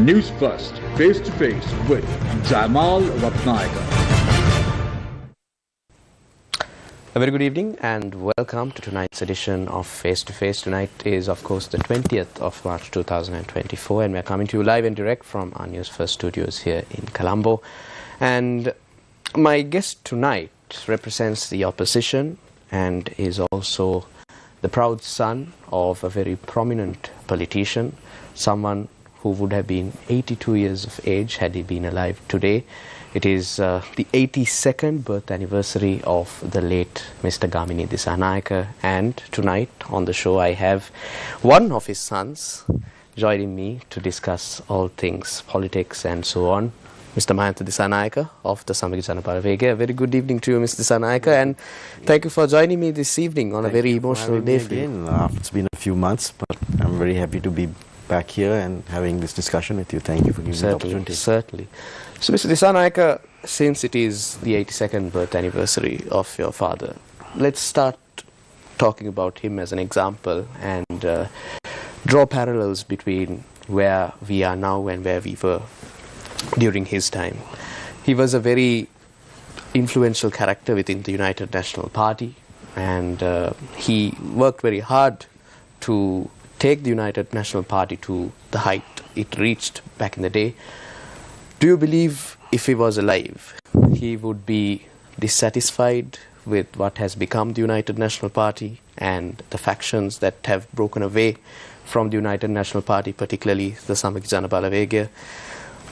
News First, face to face with Jamal Ratnayaka. A very good evening and welcome to tonight's edition of Face to Face. Tonight is, of course, the 20th of March 2024, and we're coming to you live and direct from our Newsfirst studios here in Colombo. And my guest tonight represents the opposition and is also the proud son of a very prominent politician, someone who would have been 82 years of age had he been alive today. It is the 82nd birth anniversary of the late Mr. Gamini Dissanayake, and tonight on the show I have one of his sons joining me to discuss all things politics and so on, Mr. Mayantha Dissanayake of the Samagi Janabalawege. A very good evening to you, Mr. Dissanayake, and thank you for joining me this evening on a very emotional day for you. It's been a few months, but I'm very happy to be back here and having this discussion with you. Thank you for giving me the opportunity. Certainly. So, Mr. Dissanayake, since it is the 82nd birth anniversary of your father, let's start talking about him as an example and draw parallels between where we are now and where we were during his time. He was a very influential character within the United National Party, and he worked very hard to take the United National Party to the height it reached back in the day. Do you believe if he was alive, he would be dissatisfied with what has become the United National Party and the factions that have broken away from the United National Party, particularly the Samagi Janabalawege?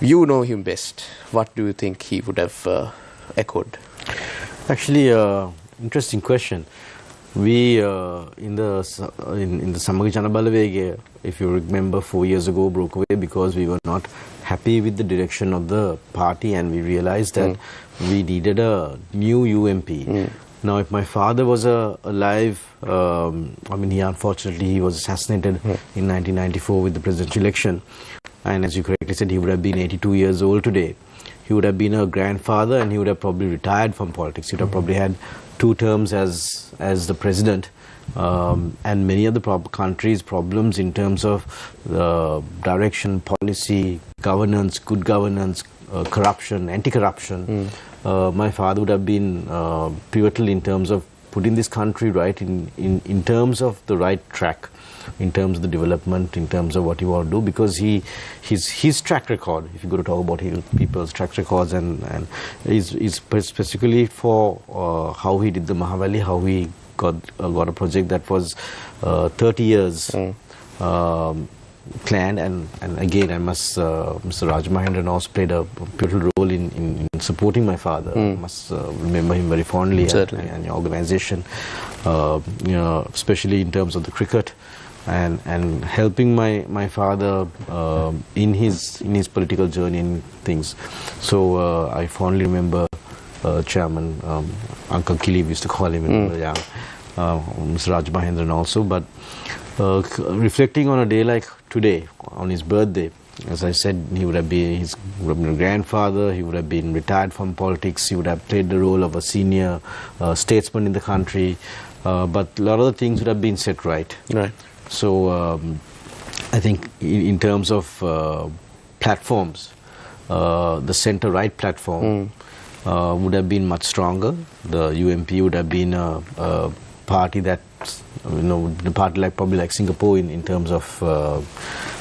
You know him best. What do you think he would have echoed? Actually, interesting question. We in the Samagi Janabalawege, if you remember, 4 years ago broke away because we were not happy with the direction of the party, and we realized that we needed a new UMP. Now, if my father was alive, I mean, he was assassinated in 1994 with the presidential election, and as you correctly said, he would have been 82 years old today. He would have been a grandfather, and he would have probably retired from politics. He would have probably had 2 terms as the president, and many of the country's problems in terms of the direction, policy, governance, good governance, corruption, anti-corruption. My father would have been pivotal in terms of putting this country right in terms of the right track, in terms of the development, in terms of what you want to do, because his track record, if you go to talk about people's track records, and is specifically for how he did the Mahavali, how he got a project that was 30 years planned, and again I must Mr. Raj Mahendran also played a pivotal role in supporting my father. I must remember him very fondly, and the organization, especially in terms of the cricket, and helping my father in his political journey and things. So I fondly remember Chairman Uncle Kili, we used to call him, Mr. Raj Mahendran also. But reflecting on a day like today, on his birthday, as I said, he would have been a grandfather, he would have been retired from politics, he would have played the role of a senior statesman in the country, but a lot of the things would have been set right. So I think in terms of platforms, the centre-right platform would have been much stronger. The UMP would have been a party that, the party probably like Singapore in terms of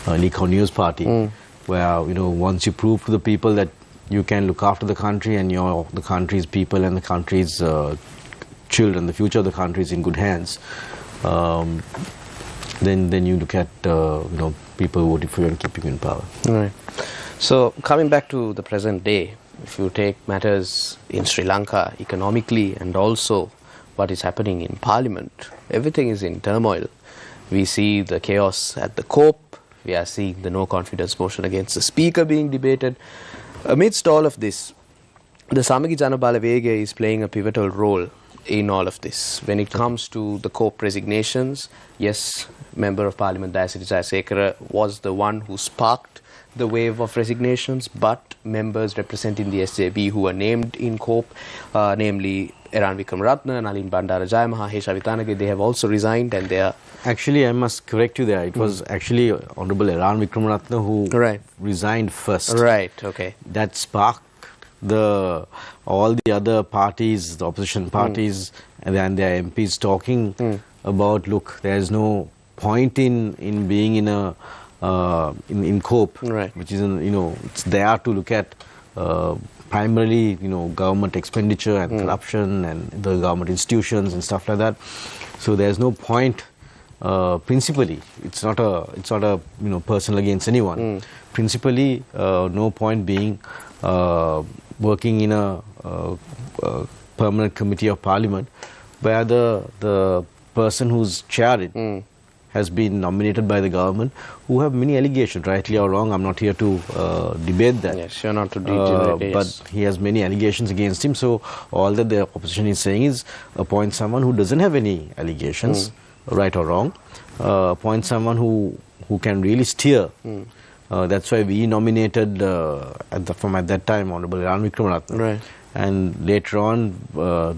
Lee Kuan Yew's party, where once you prove to the people that you can look after the country and the country's people and the country's children, the future of the country is in good hands, then you look at people voting for you and keeping you in power. Right. So coming back to the present day, if you take matters in Sri Lanka economically and also what is happening in Parliament, everything is in turmoil. We see the chaos at the COP, we are seeing the no confidence motion against the Speaker being debated. Amidst all of this, the Samagi Janabalawege is playing a pivotal role in all of this. When it comes to the COPE resignations, yes, Member of Parliament Dissanayake was the one who sparked the wave of resignations, but members representing the SJB who were named in COPE, namely Eran Wickramaratne, Nalin Bandara Jayamaha, Hesha Vitanage, they have also resigned, and they are... Actually, I must correct you there. It was actually Honorable Eran Wickramaratne who resigned first. Right, okay. That sparked all the other parties, the opposition parties, and their MPs talking about, look, there is no point in being in a in COPE, which is it's there to look at primarily government expenditure and corruption and the government institutions and stuff like that. So there's no point. Principally, it's not a personal against anyone. Principally, no point being working in a permanent committee of Parliament where the person who's chaired it has been nominated by the government, who have many allegations, rightly or wrong. I'm not here to debate that. Yes, you're not to degenerate. But he has many allegations against him. So all that the opposition is saying is appoint someone who doesn't have any allegations, right or wrong. Appoint someone who can really steer. That's why we nominated from at that time Honorable Eran Wickramaratne. Right. And later on,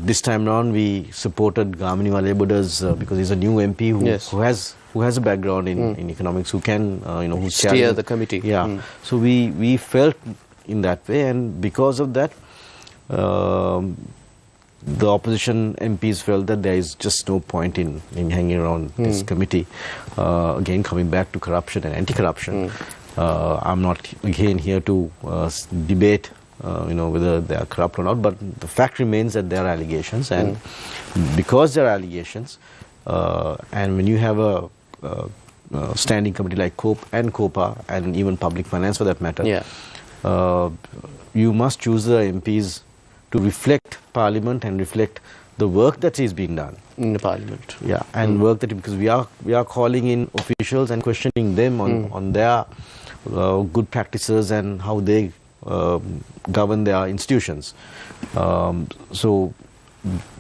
this time around, we supported Gamini Malebodas because he's a new MP who has a background in economics, who can who's steer the committee. Yeah. So we felt in that way, and because of that, the opposition MPs felt that there is just no point in hanging around this committee. Again, coming back to corruption and anti-corruption, I'm not again here to debate whether they are corrupt or not, but the fact remains that there are allegations, and because there are allegations, and when you have a standing committee like COPE and COPA and even public finance for that matter, you must choose the MPs to reflect Parliament and reflect the work that is being done in the Parliament. Yeah, and work that, because we are calling in officials and questioning them on their good practices and how they govern their institutions. So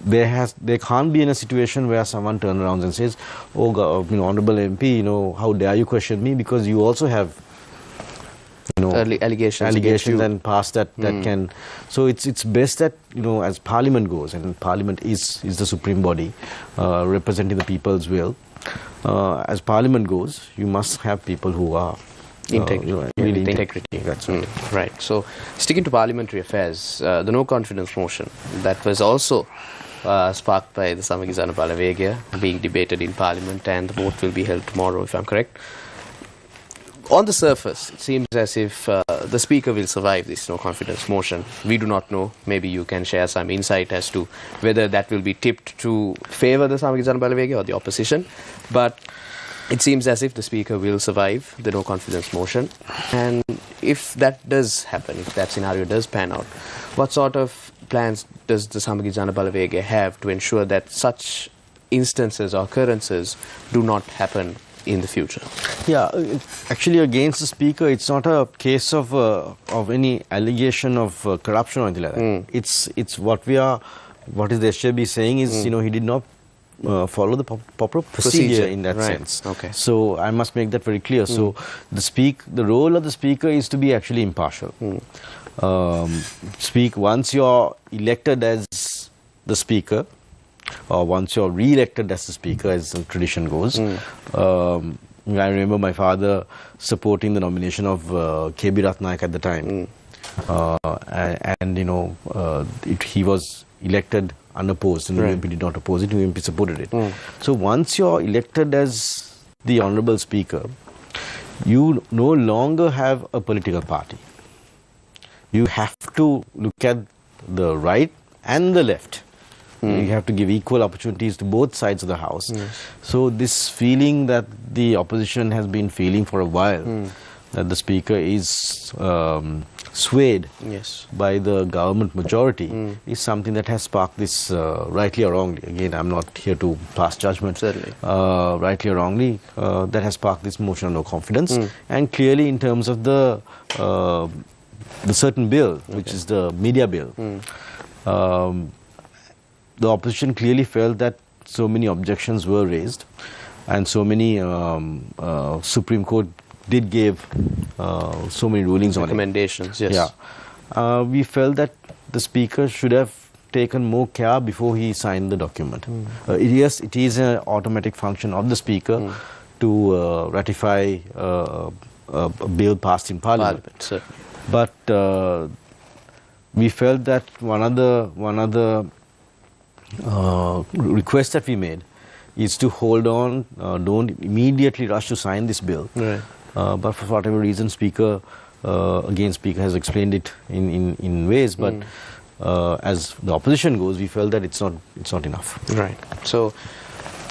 there can't be in a situation where someone turns around and says, "Oh, Honorable MP, how dare you question me?" Because you also have allegations and past that can. So it's best that as Parliament goes, and Parliament is the supreme body representing the people's will. As Parliament goes, you must have people who are integrity. That's right. Right. So, sticking to parliamentary affairs, the no confidence motion that was also sparked by the Samagi Janabalawegaya being debated in Parliament, and the vote will be held tomorrow, if I'm correct. On the surface, it seems as if the Speaker will survive this no confidence motion. We do not know. Maybe you can share some insight as to whether that will be tipped to favour the Samagi Janabalawegaya or the opposition. But it seems as if the Speaker will survive the no confidence motion. And if that does happen, if that scenario does pan out, what sort of plans does the Samagi Janabalawegaya have to ensure that such instances or occurrences do not happen in the future? Yeah, actually against the Speaker, it's not a case of any allegation of corruption or anything like that. It's what is the SJB saying is, he did not follow the proper procedure in that sense. Okay. So I must make that very clear. So the role of the Speaker is to be actually impartial. Once you're elected as the Speaker, or once you're re-elected as the Speaker, as the tradition goes. I remember my father supporting the nomination of K.B. Ratnayake at the time. He was elected unopposed, and the UMP did not oppose it, the UMP supported it. So once you're elected as the Honourable Speaker, you no longer have a political party. You have to look at the right and the left. You have to give equal opportunities to both sides of the House. So this feeling that the opposition has been feeling for a while, that the Speaker is swayed by the government majority, is something that has sparked this, rightly or wrongly. Again, I'm not here to pass judgment. Certainly. Rightly or wrongly, that has sparked this motion of no confidence. And clearly in terms of the certain bill, which is the media bill, the opposition clearly felt that so many objections were raised, and so many Supreme Court did give so many rulings on it. Recommendations, yes. Yeah. We felt that the Speaker should have taken more care before he signed the document. Yes, it is an automatic function of the Speaker to ratify a bill passed in Parliament. Certainly. But we felt that one of the requests that we made is to hold on, don't immediately rush to sign this bill. Right. But for whatever reason, Speaker has explained it in ways, but as the opposition goes, we felt that it's not enough. Right. So,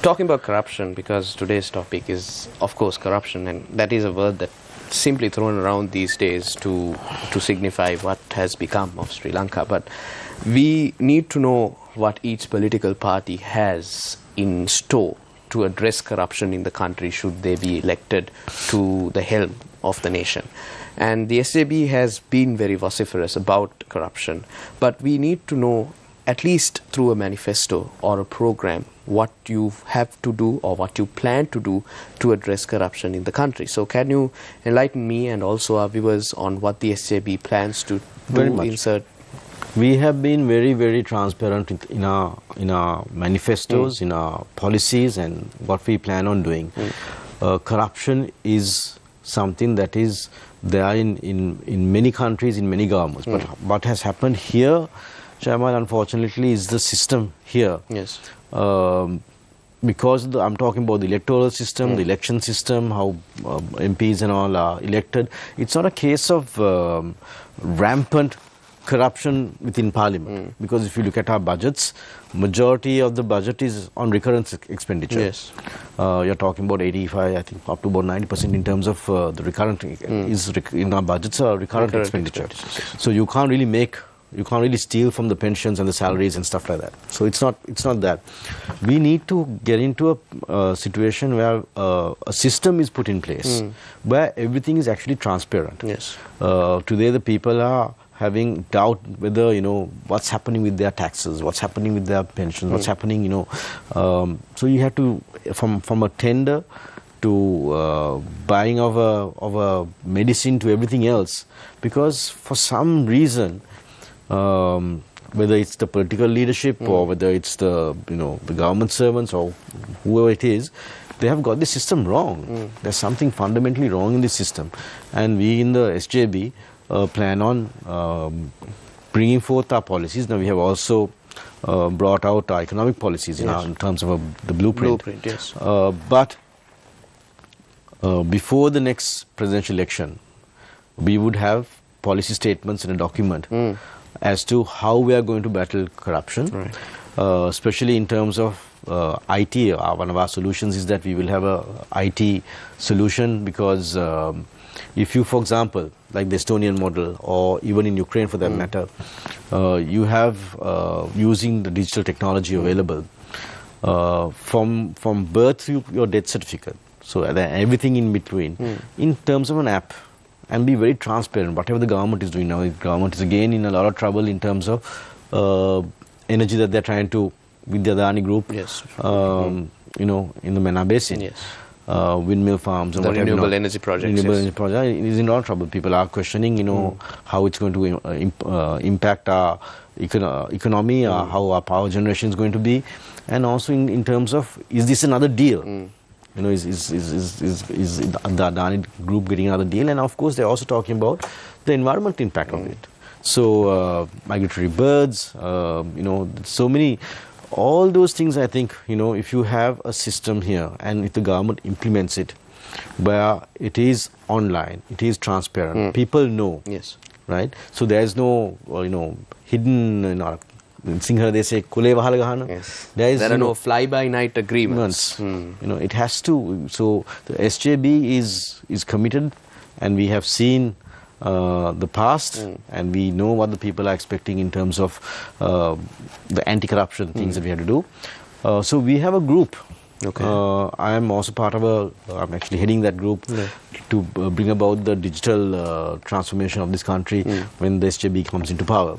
talking about corruption, because today's topic is, of course, corruption, and that is a word that simply thrown around these days to signify what has become of Sri Lanka. But we need to know what each political party has in store to address corruption in the country should they be elected to the helm of the nation. And the SJB has been very vociferous about corruption, but we need to know, at least through a manifesto or a program, what you have to do or what you plan to do to address corruption in the country. So can you enlighten me and also our viewers on what the SJB plans to do? Insert? We have been very, very transparent in our manifestos, in our policies, and what we plan on doing. Corruption is something that is there in many countries, in many governments. But what has happened here, Jamal, unfortunately, is the system here. Yes. Because I'm talking about the electoral system, the election system, how MPs and all are elected. It's not a case of rampant corruption within Parliament. Because if you look at our budgets, majority of the budget is on recurrent expenditure. Yes. You're talking about 85, I think up to about 90% in terms of the recurrent in our budgets are recurrent expenditure. So you can't really steal from the pensions and the salaries and stuff like that. So it's not that. We need to get into a situation where a system is put in place where everything is actually transparent. Yes. Today the people are having doubt whether, what's happening with their taxes, what's happening with their pensions, what's happening, so you have to, from a tender to buying of a medicine to everything else, because for some reason, whether it's the political leadership or whether it's the government servants or whoever it is, they have got the system wrong. There's something fundamentally wrong in the system, and we in the SJB plan on bringing forth our policies. Now we have also brought out our economic policies in terms of the blueprint. Yes. But before the next presidential election, we would have policy statements in a document as to how we are going to battle corruption, especially in terms of IT. One of our solutions is that we will have a IT solution, because if you, for example, like the Estonian model, or even in Ukraine for that matter, you have using the digital technology available from birth to your death certificate, so everything in between, in terms of an app, and be very transparent. Whatever the government is doing now, the government is again in a lot of trouble in terms of energy that they're trying to, with the Adani group, in the Mena Basin. Yes. Windmill farms and whatever. Renewable energy projects. Renewable energy project is in a lot of trouble. People are questioning, how it's going to impact our economy, how our power generation is going to be, and also in terms of, is this another deal? Is the Adani group getting another deal? And of course, they're also talking about the environmental impact of it. So migratory birds, so many. All those things, I think, if you have a system here and if the government implements it, where it is online, it is transparent, people know, right? So there is no, hidden, in Sinhala they say, kule wahala gahana. There are no fly-by-night agreements. It has to. So the SJB is committed, and we have seen the past, and we know what the people are expecting in terms of the anti-corruption things that we have to do. So we have a group. Okay. I am also part of I'm actually heading that group to bring about the digital transformation of this country when the SJB comes into power.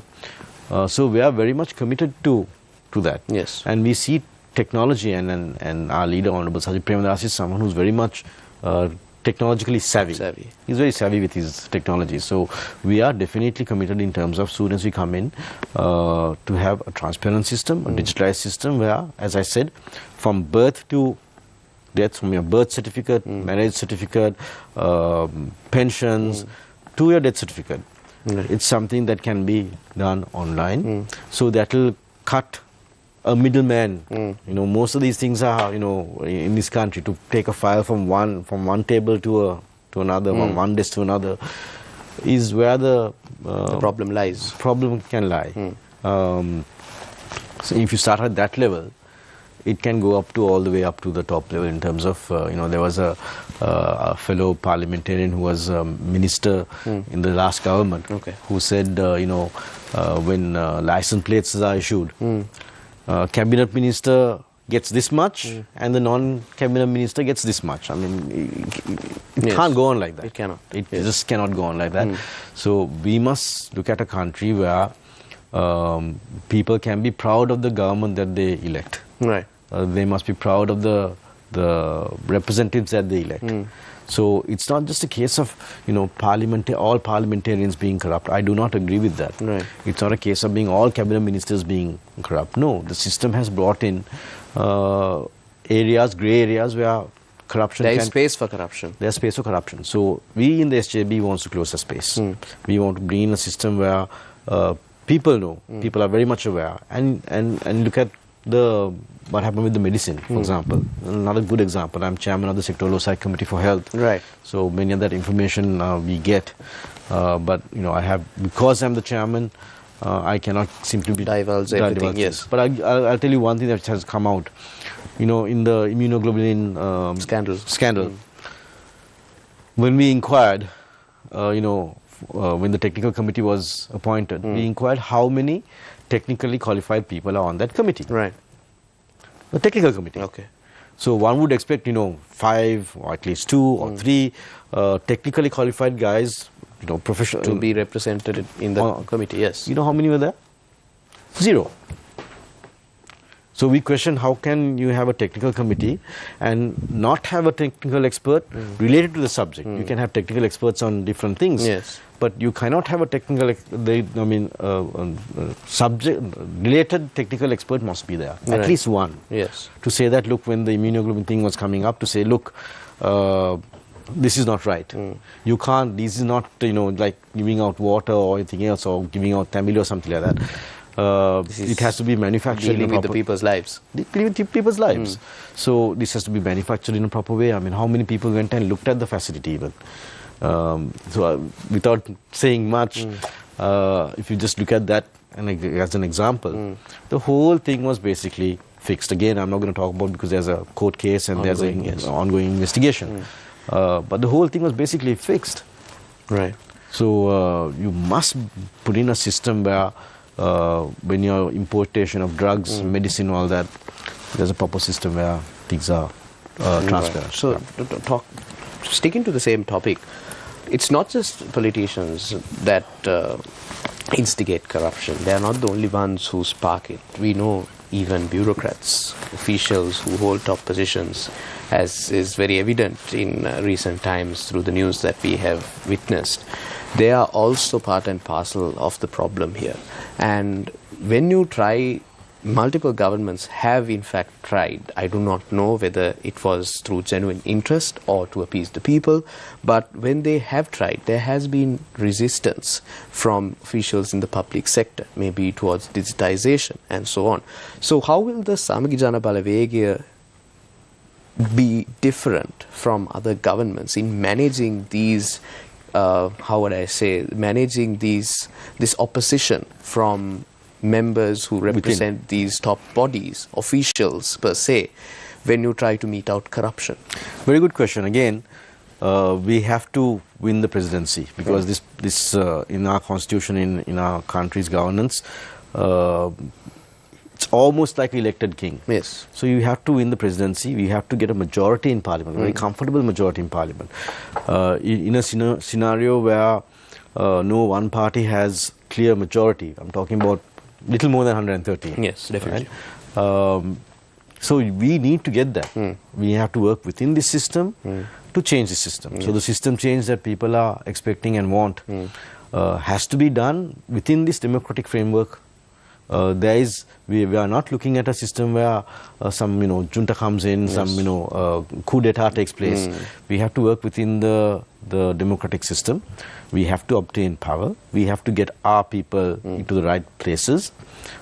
So we are very much committed to to that. Yes. And we see technology, and our leader, Honorable Sajid Premadasi, is someone who's very much technologically savvy. He's very savvy with his technology. So we are definitely committed in terms of, soon as we come in, to have a transparent system, a digitalized system where, as I said, from birth to death, from your birth certificate, marriage certificate, pensions, to your death certificate, it's something that can be done online. So that will cut a middleman. You know, most of these things are, you know, in this country, to take a file from one table to another, from one desk to another, is where the problem lies. Problem can lie. So if you start at that level, it can go up to all the way up to the top level in terms of, you know, there was a fellow parliamentarian who was a minister in the last government, who said, you know, when license plates are issued, cabinet minister gets this much and the non-cabinet minister gets this much. I mean, it can't go on like that. It cannot. It just cannot go on like that. So we must look at a country where people can be proud of the government that they elect. Right. They must be proud of the representatives that they elect. So it's not just a case of, you know, all parliamentarians being corrupt. I do not agree with that. Right. It's not a case of being all cabinet ministers being corrupt. No, the system has brought in areas, grey areas, where corruption there is space for corruption. There's space for corruption. So we in the SJB wants to close the space. We want to bring in a system where people know, people are very much aware, and look at what happened with the medicine, for example. Another good example, I'm chairman of the Sectoral Oversight Committee for Health. Right. So many of that information we get, but you know, because I'm the chairman, I cannot simply divulge everything. Yes. But I'll tell you one thing that has come out, you know, in the immunoglobulin scandal. When we inquired, you know, when the technical committee was appointed, we inquired how many technically qualified people are on that committee. Right. The technical committee. Okay. So one would expect, you know, 5 or at least 2 or 3 technically qualified guys, you know, professional to be represented in the committee. Yes. You know how many were there? 0. So we question, how can you have a technical committee and not have a technical expert related to the subject? You can have technical experts on different things. Yes. But you cannot have a technical, subject-related technical expert must be there. At least one. Yes. To say that, look, when the immunoglobulin thing was coming up, to say, look, this is not right. You can't, this is not, you know, like giving out water or anything else, or giving out Tamil or something like that. It has to be manufactured dealing with the people's lives. Dealing with people's lives. So this has to be manufactured in a proper way. I mean, how many people went and looked at the facility even? Without saying much, if you just look at that as an example, the whole thing was basically fixed. Again, I'm not going to talk about, because there's a court case and there's an ongoing investigation. But the whole thing was basically fixed. Right. So you must put in a system where when your importation of drugs, medicine, all that, there's a proper system where things are transparent. So, sticking to the same topic, it's not just politicians that instigate corruption. They are not the only ones who spark it. We know even bureaucrats, officials who hold top positions, as is very evident in recent times through the news that we have witnessed. They are also part and parcel of the problem here. And when you try, multiple governments have in fact tried. I do not know whether it was through genuine interest or to appease the people, but when they have tried, there has been resistance from officials in the public sector, maybe towards digitization and so on. So how will the Samagi Jana Balawegaya be different from other governments in managing these, managing this opposition from members who represent these top bodies, officials per se, when you try to mete out corruption? Very good question. Again, we have to win the presidency, because this in our constitution, in our country's governance, it's almost like elected king. Yes. So you have to win the presidency. We have to get a majority in parliament, a very comfortable majority in parliament. In a scenario where no one party has clear majority, I'm talking about little more than 113. Yes, definitely. Right? So we need to get that. We have to work within this system to change the system. So the system change that people are expecting and want has to be done within this democratic framework. We are not looking at a system where some junta comes in, some coup d'etat takes place. We have to work within the democratic system. We have to obtain power. We have to get our people into the right places,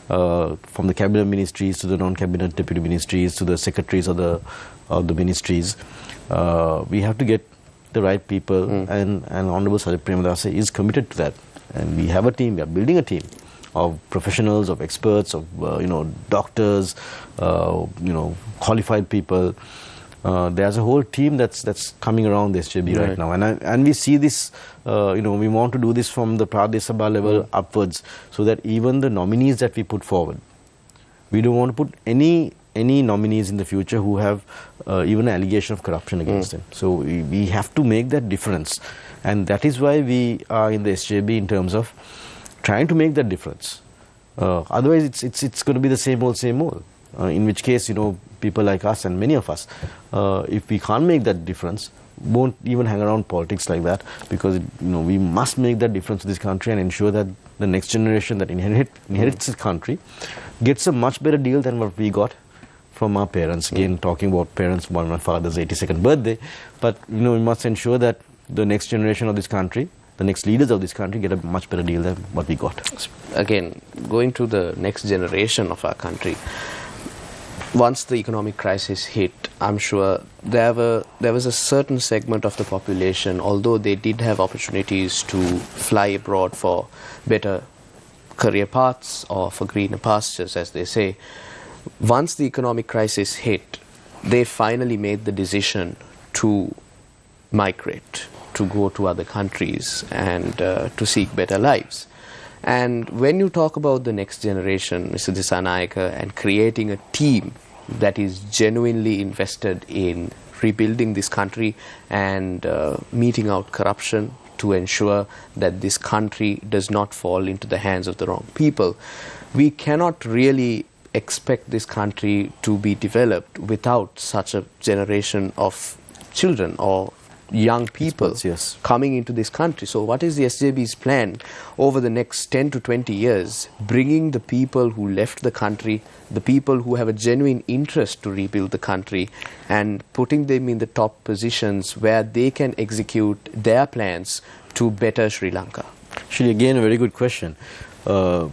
from the cabinet ministries to the non-cabinet deputy ministries to the secretaries of the ministries. We have to get the right people, and Honorable Sajid Premadasa is committed to that. And we have a team. We are building a team of professionals, of experts, of doctors, qualified people. There's a whole team that's coming around the SJB right now, and we see this. We want to do this from the Pradesh Sabha level upwards, so that even the nominees that we put forward, we don't want to put any nominees in the future who have even an allegation of corruption against them. So we have to make that difference, and that is why we are in the SJB in terms of trying to make that difference. Otherwise, it's going to be the same old. In which case, people like us and many of us, if we can't make that difference, won't even hang around politics like that, because we must make that difference to this country and ensure that the next generation that inherits this country gets a much better deal than what we got from our parents. Again, talking about parents on my father's 82nd birthday, but we must ensure that the next generation of this country, the next leaders of this country, get a much better deal than what we got. Again, going to the next generation of our country, once the economic crisis hit, I'm sure there was a certain segment of the population, although they did have opportunities to fly abroad for better career paths or for greener pastures, as they say, once the economic crisis hit, they finally made the decision to migrate, to go to other countries and to seek better lives. And when you talk about the next generation, Mr. Dissanayake, and creating a team that is genuinely invested in rebuilding this country and meeting out corruption to ensure that this country does not fall into the hands of the wrong people, we cannot really expect this country to be developed without such a generation of children or young people coming into this country. So what is the SJB's plan over the next 10 to 20 years, bringing the people who left the country, the people who have a genuine interest to rebuild the country, and putting them in the top positions where they can execute their plans to better Sri Lanka? Actually, again, a very good question. The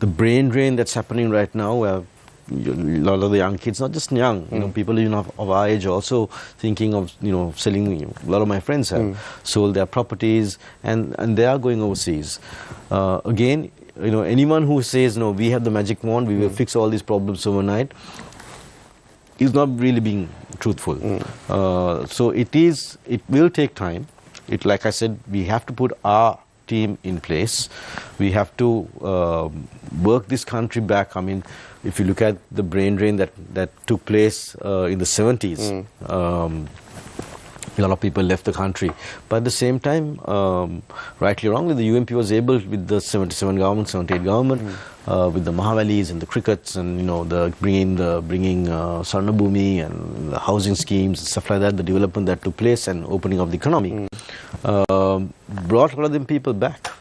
brain drain that's happening right now, where a lot of the young kids, not just young, people even of our age, also thinking of selling. A lot of my friends have sold their properties, and they are going overseas. Again, anyone who says we have the magic wand, we will fix all these problems overnight, is not really being truthful. So it will take time. Like I said, we have to put our team in place. We have to work this country back. I mean, if you look at the brain drain that took place in the 70s, a lot of people left the country. But at the same time, rightly or wrongly, the UMP was able, with the 77 government, 78 government, with the Mahavalis and the crickets and the bringing Sarnabhumi and the housing schemes and stuff like that, the development that took place and opening of the economy, brought a lot of them people back.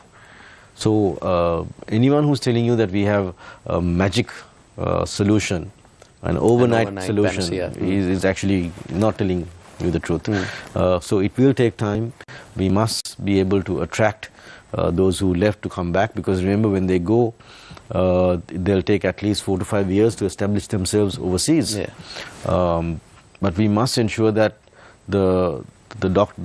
So anyone who's telling you that we have a magic solution, an overnight solution, is actually not telling you the truth. So it will take time. We must be able to attract those who left to come back, because remember, when they go, they'll take at least 4 to 5 years to establish themselves overseas. But we must ensure that the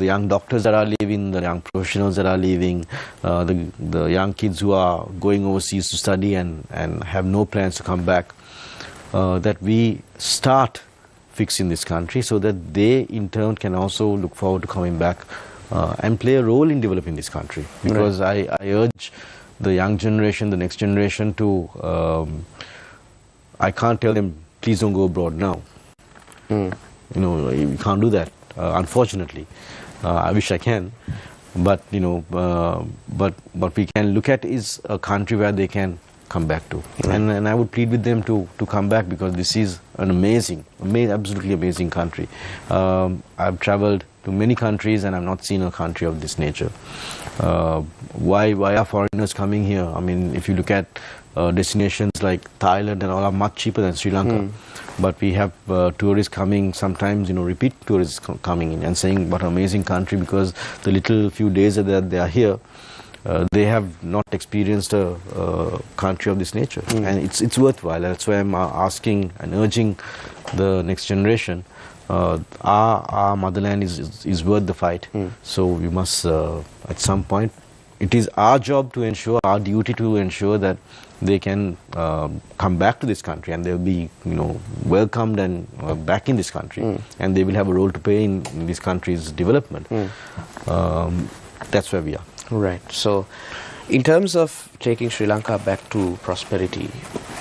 young doctors that are leaving, the young professionals that are leaving, the young kids who are going overseas to study and have no plans to come back, that we start fixing this country so that they in turn can also look forward to coming back and play a role in developing this country. Because I urge the young generation, the next generation to, I can't tell them, please don't go abroad now. You can't do that. Unfortunately, I wish I can, but but what we can look at is a country where they can come back to. And I would plead with them to come back, because this is an absolutely amazing country. I've traveled to many countries and I've not seen a country of this nature. Why are foreigners coming here? I mean, if you look at destinations like Thailand and all are much cheaper than Sri Lanka. But we have tourists coming, sometimes, repeat tourists coming in and saying what an amazing country, because the little few days that they are here, they have not experienced a country of this nature. And it's worthwhile. That's why I'm asking and urging the next generation, our motherland is worth the fight. So we must, at some point, it is our job to ensure, our duty to ensure that they can come back to this country, and they'll be, welcomed and back in this country, and they will have a role to play in this country's development. That's where we are. Right. So, in terms of taking Sri Lanka back to prosperity,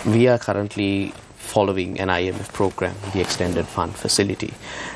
we are currently following an IMF program, the Extended Fund Facility,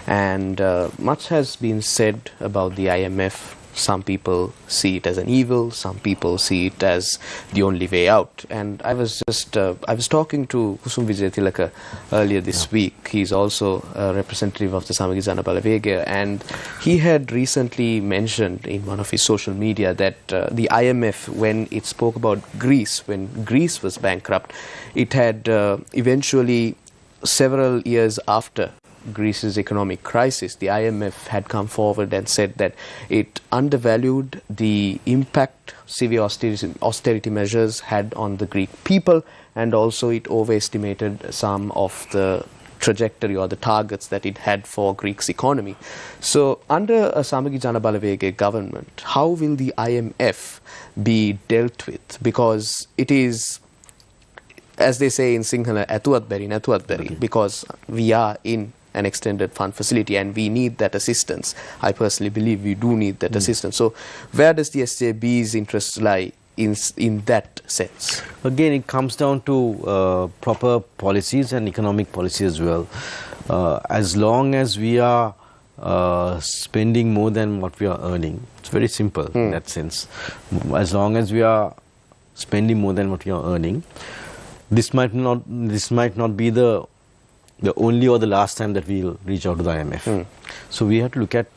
and much has been said about the IMF. Some people see it as an evil, some people see it as the only way out. And I was talking to Kusum Wijayathilaka earlier this week. He's also a representative of the Samagi Jana Balawegaya, and he had recently mentioned in one of his social media that the IMF, when it spoke about Greece, when Greece was bankrupt, it had eventually, several years after Greece's economic crisis, the IMF had come forward and said that it undervalued the impact severe austerity measures had on the Greek people, and also it overestimated some of the trajectory or the targets that it had for Greece's economy. So under a Samagi Jana Balawegaya government, how will the IMF be dealt with? Because it is, as they say in Sinhala, Atuat because we are in an extended fund facility and we need that assistance. I personally believe we do need that assistance. So where does the SJB's interest lie in that sense? Again, it comes down to proper policies and economic policy as well. As long as we are spending more than what we are earning, it's very simple in that sense. As long as we are spending more than what we are earning, this might not be the only or the last time that we'll reach out to the IMF. So we have to look at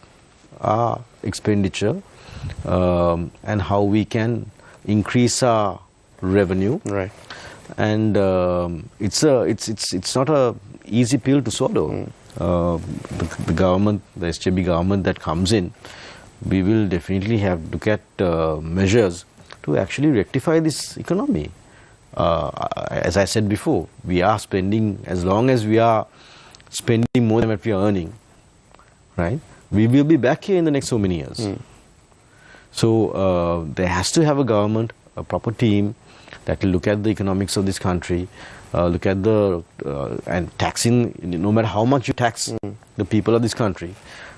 our expenditure and how we can increase our revenue. Right. And it's not a easy pill to swallow. The government, the SJB government that comes in, we will definitely have to look at measures to actually rectify this economy. As I said before, we are spending, as long as we are spending more than what we are earning, right? We will be back here in the next so many years. So there has to have a government, a proper team that will look at the economics of this country, look at the and taxing. No matter how much you tax the people of this country,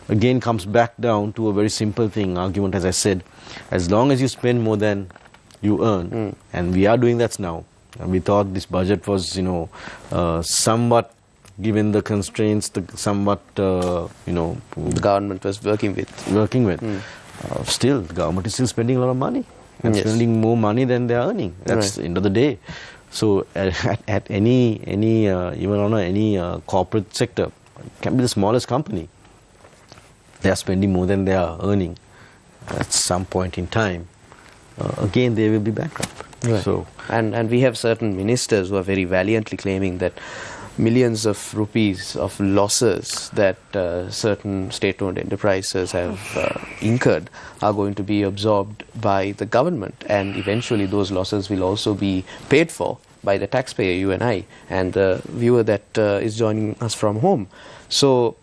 again comes back down to a very simple argument. As I said, as long as you spend more than you earn, and we are doing that now. And we thought this budget was, somewhat, given the constraints, the government was working with. Still, the government is still spending a lot of money, and spending more money than they are earning. That's the end of the day. So at any even on any corporate sector, it can be the smallest company, they are spending more than they are earning. At some point in time, again they will be bankrupt. Right. So and we have certain ministers who are very valiantly claiming that millions of rupees of losses that certain state-owned enterprises have incurred are going to be absorbed by the government, and eventually those losses will also be paid for by the taxpayer, you and I, and the viewer that is joining us from home. So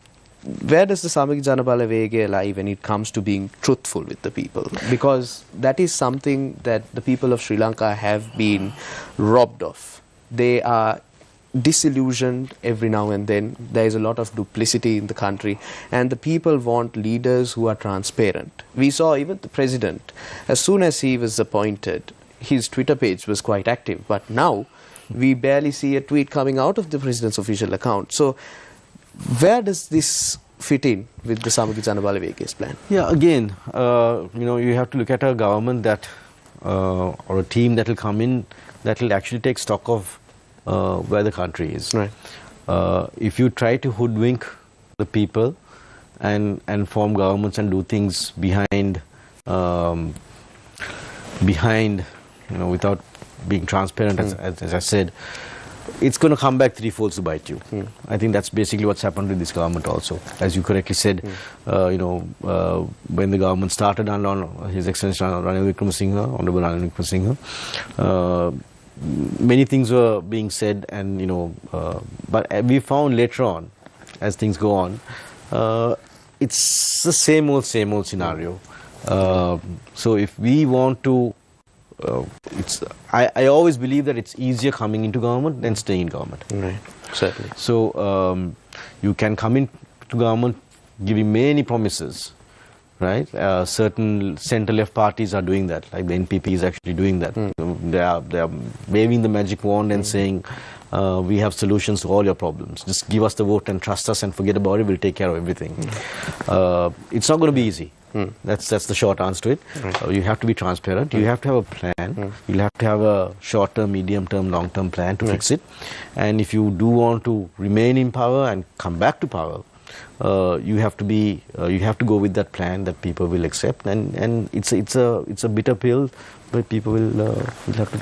where does the Samagi Jana Balawegaya lie when it comes to being truthful with the people? Because that is something that the people of Sri Lanka have been robbed of. They are disillusioned every now and then. There is a lot of duplicity in the country, and the people want leaders who are transparent. We saw even the president, as soon as he was appointed, his Twitter page was quite active, but now we barely see a tweet coming out of the president's official account. So where does this fit in with the Samagi Jana Balawegay's plan? Yeah, again, you have to look at a government that or a team that will come in that will actually take stock of where the country is. Right. If you try to hoodwink the people and form governments and do things behind, without being transparent, as I said, it's going to come back threefold to bite you. I think that's basically what's happened with this government also. As you correctly said, when the government started under His Excellency Ranil Wickremesinghe, Honorable Ranil Wickremesinghe, many things were being said, and but we found later on, as things go on, it's the same old scenario. So if we want to, I always believe that it's easier coming into government than staying in government. Right, certainly. So you can come into government giving many promises, right? Certain centre-left parties are doing that, like the NPP is actually doing that. They are waving the magic wand and saying, we have solutions to all your problems. Just give us the vote and trust us and forget about it. We'll take care of everything. It's not going to be easy. That's the short answer to it. Right. You have to be transparent. You have to have a plan. You'll have to have a short-term, medium-term, long-term plan to fix it. And if you do want to remain in power and come back to power, you have to go with that plan that people will accept. And it's a bitter pill, but people will have to.